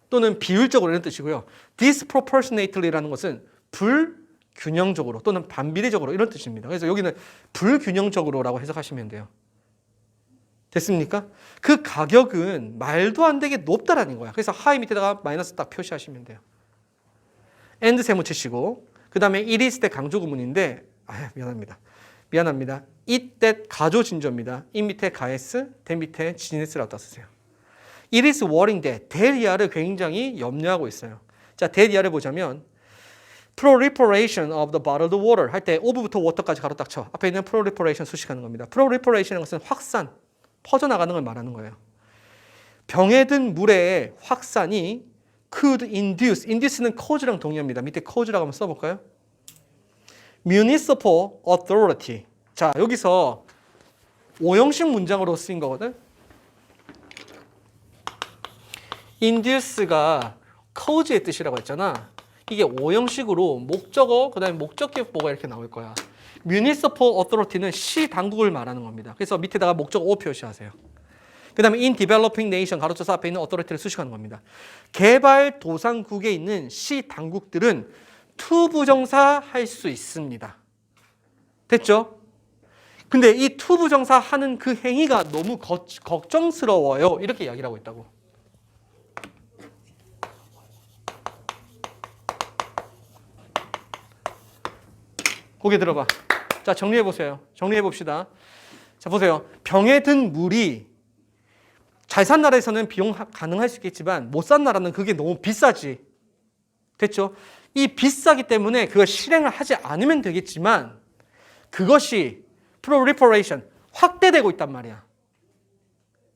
또는 비율적으로 이런 뜻이고요. disproportionately라는 것은 불균형적으로 또는 반비례적으로 이런 뜻입니다. 그래서 여기는 불균형적으로라고 해석하시면 돼요. 됐습니까? 그 가격은 말도 안 되게 높다라는 거야. 그래서 high 밑에다가 마이너스 딱 표시하시면 돼요. and 세모 치시고 그 다음에 it is 때 강조 구문인데 미안합니다. it that 가조 진조입니다. 이 밑에 가에스, 대 밑에 지네스라고 딱 쓰세요. It is worrying that 대리아를 굉장히 염려하고 있어요. 자, 대리아를 보자면 proliferation of the bottled water 할 때 of부터 water까지 가로 딱 쳐. 앞에 있는 proliferation 수식하는 겁니다. proliferation은 것은 확산, 퍼져나가는 걸 말하는 거예요. 병에 든 물의 확산이 could induce는 cause랑 동의합니다. 밑에 cause라고 한번 써볼까요? municipal authority. 자, 여기서 오형식 문장으로 쓰인 거거든. induce가 cause의 뜻이라고 했잖아. 이게 오형식으로 목적어, 그 다음에 목적격보가 이렇게 나올 거야. municipal authority는 시 당국을 말하는 겁니다. 그래서 밑에다가 목적어 O 표시하세요. 그 다음에 in developing nation 가로쳐서 앞에 있는 authority를 수식하는 겁니다. 개발도상국에 있는 시 당국들은 투부정사 할 수 있습니다. 됐죠? 근데 이 투부정사 하는 그 행위가 너무 걱정스러워요. 이렇게 이야기를 하고 있다고. 고개 들어봐. 자, 정리해 보세요. 정리해 봅시다. 자, 보세요. 병에 든 물이 잘 산 나라에서는 비용 가능할 수 있겠지만 못 산 나라는 그게 너무 비싸지. 됐죠? 이 비싸기 때문에 그걸 실행을 하지 않으면 되겠지만 그것이 proliferation, 확대되고 있단 말이야.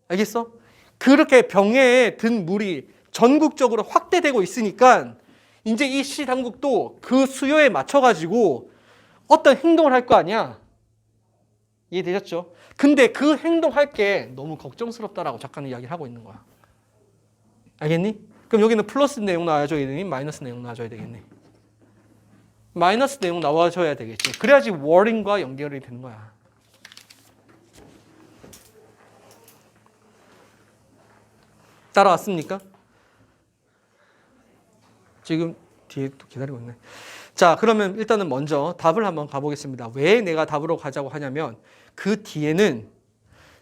알겠어? 그렇게 병에 든 물이 전국적으로 확대되고 있으니까 이제 이 시 당국도 그 수요에 맞춰가지고 어떤 행동을 할 거 아니야. 이해되셨죠? 근데 그 행동할 게 너무 걱정스럽다라고 작가는 이야기를 하고 있는 거야. 알겠니? 그럼 여기는 플러스 내용 나와줘야 되니 마이너스 내용 나와줘야 되겠니? 마이너스 내용 나와줘야 되겠지. 그래야지 워링과 연결이 되는 거야. 따라왔습니까? 지금 뒤에 또 기다리고 있네. 자, 그러면 일단은 먼저 답을 한번 가보겠습니다. 왜 내가 답으로 가자고 하냐면 그 뒤에는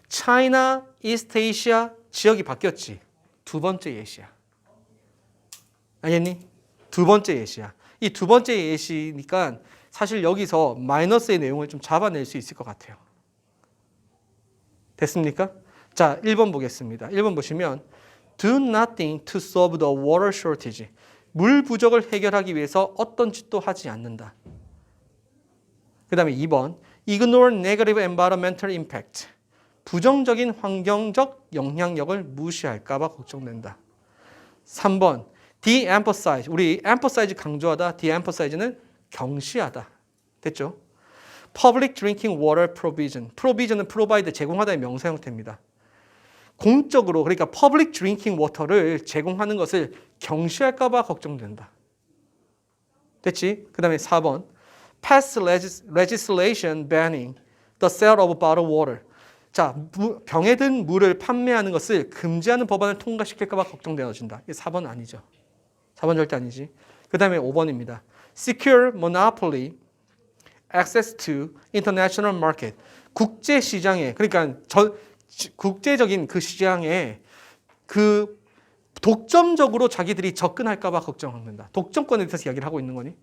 China, East Asia 지역이 바뀌었지. 두 번째 예시야. 알겠니? 두 번째 예시야. 이 두 번째 예시니까 사실 여기서 마이너스의 내용을 좀 잡아낼 수 있을 것 같아요. 됐습니까? 자, 1번 보겠습니다. 1번 보시면 Do nothing to solve the water shortage. 물 부족을 해결하기 위해서 어떤 짓도 하지 않는다. 그 다음에 2번 Ignore negative environmental impact. 부정적인 환경적 영향력을 무시할까 봐 걱정된다. 3번 de-emphasize. 우리 emphasize 강조하다, de-emphasize는 경시하다. 됐죠? Public drinking water provision. provision은 provide, 제공하다의 명사 형태입니다. 공적으로, 그러니까 public drinking water를 제공하는 것을 경시할까 봐 걱정된다. 됐지? 그 다음에 4번 pass legislation banning the sale of bottled water. 자, 병에 든 물을 판매하는 것을 금지하는 법안을 통과시킬까 봐 걱정되어진다. 이게 4번 아니죠. 4번 절대 아니지. 그 다음에 5번입니다. Secure monopoly access to international market. 국제 시장에, 그러니까 국제적인 그 시장에 그 독점적으로 자기들이 접근할까 봐 걱정한다. 독점권에 대해서 이야기를 하고 있는 거니?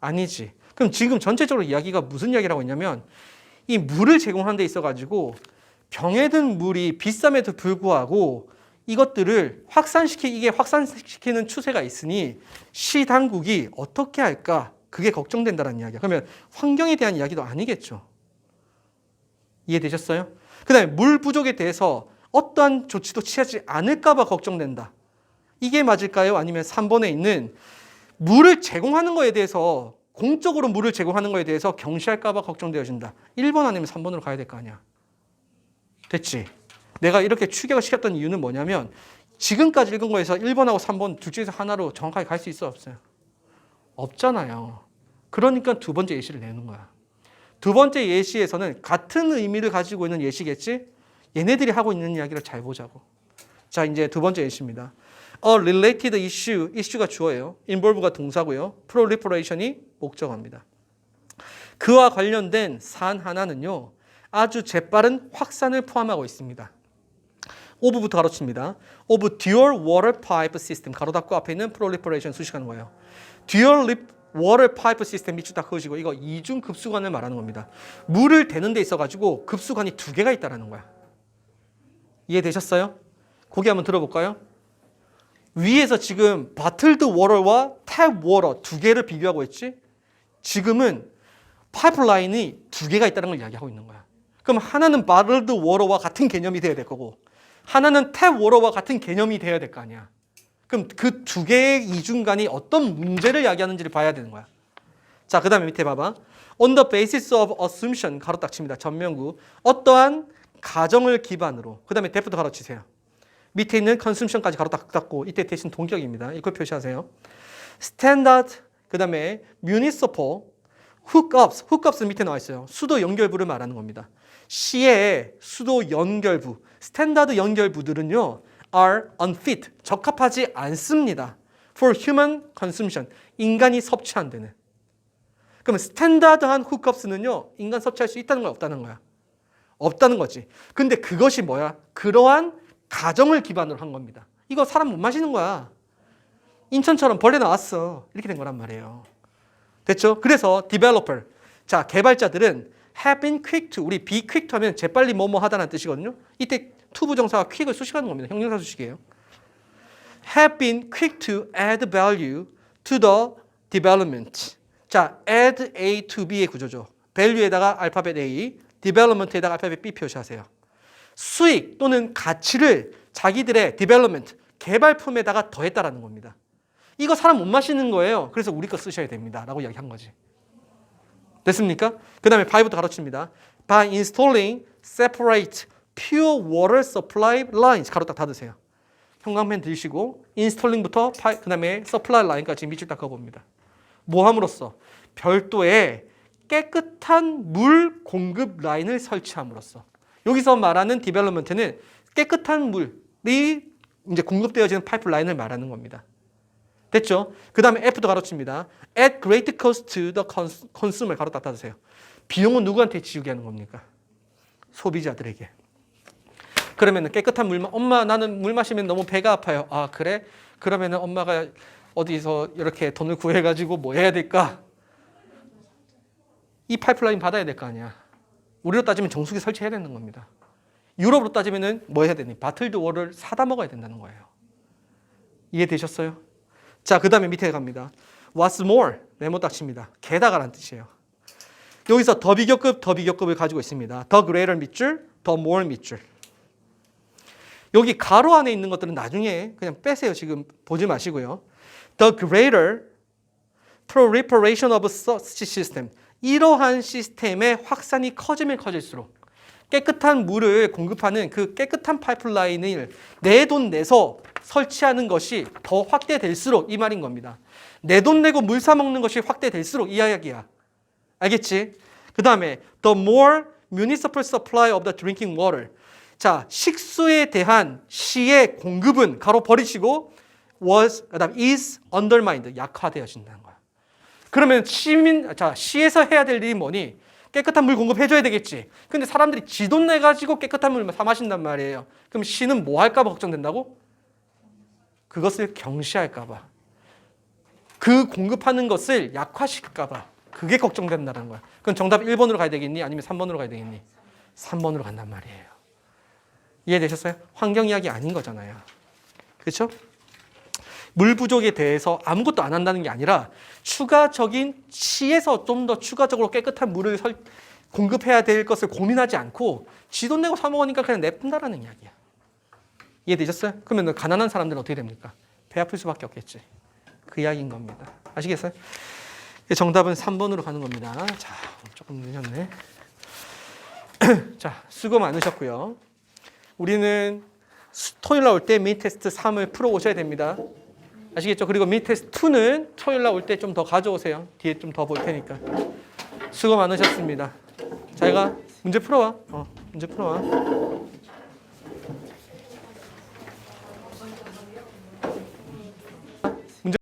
아니지. 그럼 지금 전체적으로 이야기가 무슨 이야기를 하고 있냐면 이 물을 제공하는 데 있어가지고 병에 든 물이 비쌈에도 불구하고 이것들을 이게 확산시키는 추세가 있으니 시 당국이 어떻게 할까? 그게 걱정된다는 이야기야. 그러면 환경에 대한 이야기도 아니겠죠. 이해되셨어요? 그 다음에 물 부족에 대해서 어떠한 조치도 취하지 않을까 봐 걱정된다. 이게 맞을까요? 아니면 3번에 있는 물을 제공하는 거에 대해서 공적으로 물을 제공하는 거에 대해서 경시할까 봐 걱정되어진다. 1번 아니면 3번으로 가야 될 거 아니야. 됐지? 내가 이렇게 추격을 시켰던 이유는 뭐냐면 지금까지 읽은 거에서 1번하고 3번 둘 중에서 하나로 정확하게 갈 수 있어 없어요? 없잖아요. 그러니까 두 번째 예시를 내는 거야. 두 번째 예시에서는 같은 의미를 가지고 있는 예시겠지? 얘네들이 하고 있는 이야기를 잘 보자고. 자, 이제 두 번째 예시입니다. A related issue, issue가 주어예요. involve가 동사고요. proliferation이 목적어입니다. 그와 관련된 사안 하나는요. 아주 재빠른 확산을 포함하고 있습니다. of부터 가로칩니다. of dual water pipe system, 가로 닫고 앞에 있는 proliferation 수식하는 거예요. dual water pipe system 밑줄 딱 그으시고 이거 이중 급수관을 말하는 겁니다. 물을 대는 데 있어가지고 급수관이 두 개가 있다는 거야. 이해되셨어요? 고개 한번 들어볼까요? 위에서 지금 bottled water와 tap water 두 개를 비교하고 있지? 지금은 파이프라인이 두 개가 있다는 걸 이야기하고 있는 거야. 그럼 하나는 bottled water와 같은 개념이 돼야 될 거고 하나는 tap water와 같은 개념이 돼야 될 거 아니야. 그럼 그 두 개의 이중간이 어떤 문제를 이야기하는지를 봐야 되는 거야. 자, 그 다음에 밑에 봐봐. On the basis of assumption 가로 딱 칩니다. 전면구. 어떠한 가정을 기반으로. 그 다음에 대부터 가로 치세요. 밑에 있는 consumption까지 가로 딱 닫고 이때 대신 동격입니다. 이걸 표시하세요. standard 그 다음에 municipal hookups. hookups는 밑에 나와 있어요. 수도 연결부를 말하는 겁니다. 시의 수도 연결부, 스탠다드 연결부들은요 are unfit, 적합하지 않습니다. for human consumption, 인간이 섭취 안 되는. 그러면 스탠다드한 hookups는요 인간 섭취할 수 있다는 거야, 없다는 거야? 없다는 거지. 근데 그것이 뭐야? 그러한 가정을 기반으로 한 겁니다. 이거 사람 못 마시는 거야. 인천처럼 벌레 나왔어. 이렇게 된 거란 말이에요. 됐죠? 그래서 developer, 자 개발자들은 have been quick to, 우리 be quick to 하면 재빨리 뭐뭐 하다는 뜻이거든요. 이때 to 부정사가 quick을 수식하는 겁니다. 형용사 수식이에요. have been quick to add value to the development. 자, add A to B의 구조죠. value에다가 알파벳 A, development에다가 알파벳 B 표시하세요. 수익 또는 가치를 자기들의 development, 개발품에다가 더했다라는 겁니다. 이거 사람 못 마시는 거예요. 그래서 우리 거 쓰셔야 됩니다. 라고 이야기한 거지. 됐습니까? 그 다음에 5부터 가르칩니다. By installing separate pure water supply lines. 가로 딱 닫으세요. 형광펜 들으시고 installing부터 그 다음에 supply line까지 밑줄 딱 그어봅니다. 뭐 함으로써? 별도의 깨끗한 물 공급 라인을 설치함으로써. 여기서 말하는 development는 깨끗한 물이 이제 공급되어지는 파이프라인을 말하는 겁니다. 됐죠? 그 다음에 F도 가로칩니다. At great cost to the consumer. 가로 딱 닫으세요. 비용은 누구한테 지우게 하는 겁니까? 소비자들에게. 그러면 깨끗한 물만, 엄마 나는 물 마시면 너무 배가 아파요. 아 그래? 그러면 엄마가 어디서 이렇게 돈을 구해가지고 뭐 해야 될까? 이 파이프라인 받아야 될 거 아니야. 우리로 따지면 정수기 설치해야 되는 겁니다. 유럽으로 따지면 뭐 해야 되니? 바틀드 워를 사다 먹어야 된다는 거예요. 이해되셨어요? 자, 그 다음에 밑에 갑니다. What's more? 네모 딱 칩니다. 게다가란 뜻이에요. 여기서 더 비교급을 가지고 있습니다. 더 greater 밑줄, 더 more 밑줄. 여기 가로 안에 있는 것들은 나중에 그냥 빼세요. 지금 보지 마시고요. The greater proliferation of such system. 이러한 시스템의 확산이 커지면 커질수록 깨끗한 물을 공급하는 그 깨끗한 파이프라인을 내 돈 내서 설치하는 것이 더 확대될수록 이 말인 겁니다. 내 돈 내고 물 사 먹는 것이 확대될수록 이 이야기야. 알겠지? 그 다음에 the more municipal supply of the drinking water. 자, 식수에 대한 시의 공급은 가로 버리시고 was, 그다음 is undermined, 약화되어진다는 거야. 그러면 시에서 해야 될 일이 뭐니? 깨끗한 물 공급해줘야 되겠지. 근데 사람들이 지 돈 내가지고 깨끗한 물만 사 마신단 말이에요. 그럼 시는 뭐 할까 봐 걱정된다고? 그것을 경시할까 봐. 그 공급하는 것을 약화시킬까 봐. 그게 걱정된다는 거야. 그럼 정답 1번으로 가야 되겠니? 아니면 3번으로 가야 되겠니? 3번으로 간단 말이에요. 이해되셨어요? 환경 이야기 아닌 거잖아요. 그렇죠? 물 부족에 대해서 아무것도 안 한다는 게 아니라 추가적인 시에서 좀 더 추가적으로 깨끗한 물을 공급해야 될 것을 고민하지 않고 지 돈 내고 사 먹으니까 그냥 냅둔다라는 이야기야. 이해되셨어요? 그러면 가난한 사람들은 어떻게 됩니까? 배 아플 수밖에 없겠지. 그 이야기인 겁니다. 아시겠어요? 정답은 3번으로 가는 겁니다. 자, 조금 늦었네. 자, 수고 많으셨고요. 우리는 토요일 날 올 때 미니 테스트 3을 풀어 오셔야 됩니다. 아시겠죠? 그리고 미니 테스트 2는 토요일 날 올 때 좀 더 가져오세요. 뒤에 좀 더 볼 테니까. 수고 많으셨습니다. 자기가 문제 풀어와. 문제 풀어와.